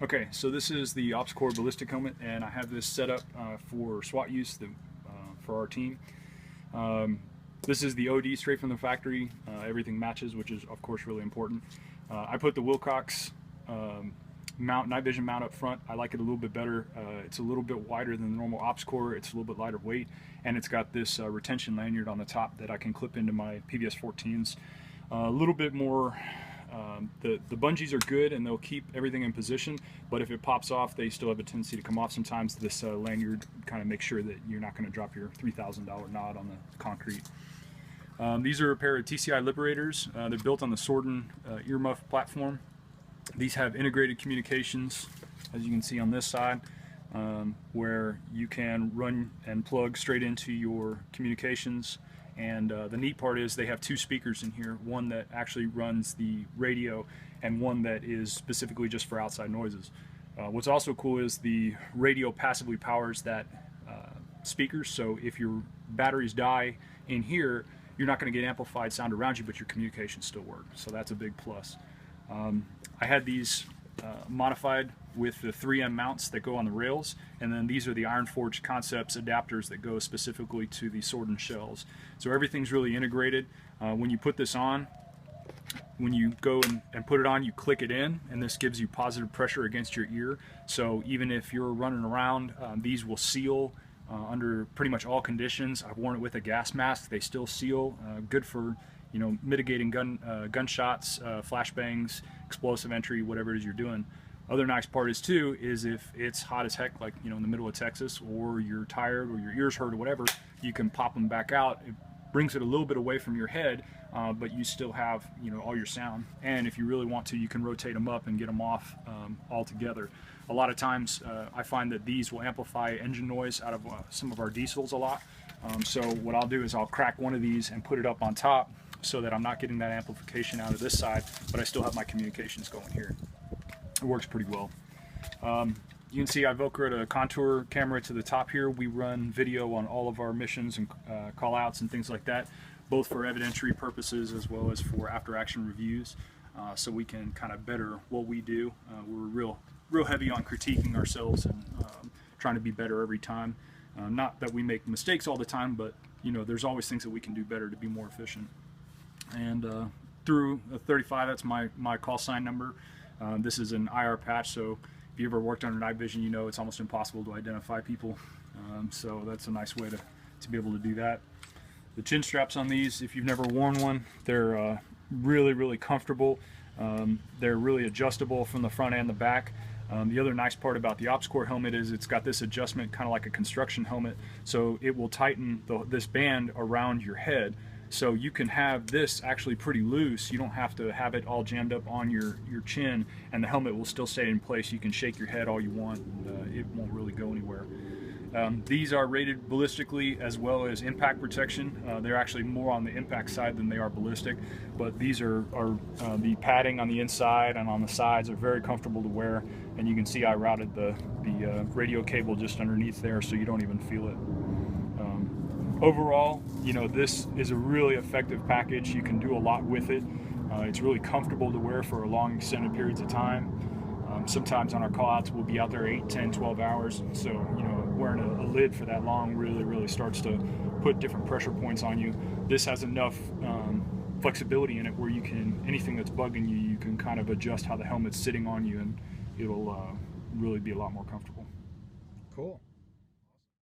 Okay, so this is the Ops-Core Ballistic Helmet, and I have this set up for SWAT use for our team. This is the OD straight from the factory. Everything matches, which is of course really important. I put the Wilcox night vision mount up front. I like it a little bit better. It's a little bit wider than the normal Ops-Core. It's a little bit lighter weight, and it's got this retention lanyard on the top that I can clip into my PVS 14s. A little bit more. The bungees are good and they'll keep everything in position, but if it pops off, they still have a tendency to come off sometimes. This lanyard kind of makes sure that you're not going to drop your $3,000 knot on the concrete. These are a pair of TCI Liberators. They're built on the Sorden earmuff platform. These have integrated communications, as you can see on this side, where you can run and plug straight into your communications. And the neat part is they have two speakers in here, one that actually runs the radio and one that is specifically just for outside noises. What's also cool is the radio passively powers that speaker, so if your batteries die in here, you're not going to get amplified sound around you, but your communications still work, so that's a big plus. I had these modified with the 3M mounts that go on the rails, and then these are the Iron Forge Concepts adapters that go specifically to the Sorden shells. So everything's really integrated. When you put this on, when you go and put it on, you click it in, and this gives you positive pressure against your ear. So even if you're running around, these will seal under pretty much all conditions. I've worn it with a gas mask. They still seal. Good for, you know, mitigating gunshots, flashbangs, explosive entry, whatever it is you're doing. Other nice part is too is if it's hot as heck, like, you know, in the middle of Texas, or you're tired or your ears hurt or whatever, you can pop them back out. It brings it a little bit away from your head, but you still have, you know, all your sound. And if you really want to, you can rotate them up and get them off altogether. A lot of times I find that these will amplify engine noise out of some of our diesels a lot. So what I'll do is I'll crack one of these and put it up on top so that I'm not getting that amplification out of this side, but I still have my communications going here. It works pretty well. You can see I velcroed a contour camera to the top here. We run video on all of our missions and call outs and things like that, both for evidentiary purposes as well as for after action reviews, so we can kind of better what we do. We're real heavy on critiquing ourselves and trying to be better every time. Not that we make mistakes all the time, but, you know, there's always things that we can do better to be more efficient. And through 35, that's my call sign number. This is an IR patch, so if you ever worked under night vision, you know it's almost impossible to identify people. So that's a nice way to be able to do that. The chin straps on these, if you've never worn one, they're really comfortable. They're really adjustable from the front and the back. The other nice part about the Ops-Core helmet is it's got this adjustment, kind of like a construction helmet, so it will tighten this band around your head. So you can have this actually pretty loose. You don't have to have it all jammed up on your chin, and the helmet will still stay in place. You can shake your head all you want, and it won't really go anywhere. These are rated ballistically as well as impact protection. They're actually more on the impact side than they are ballistic, but these are the padding on the inside and on the sides are very comfortable to wear, and you can see I routed the radio cable just underneath there so you don't even feel it. Overall, you know, this is a really effective package. You can do a lot with it. It's really comfortable to wear for long extended periods of time. Sometimes on our call-outs we'll be out there 8, 10, 12 hours, so, you know, wearing a lid for that long really starts to put different pressure points on you. This has enough flexibility in it where you can, anything that's bugging you, you can kind of adjust how the helmet's sitting on you, and it'll really be a lot more comfortable. Cool.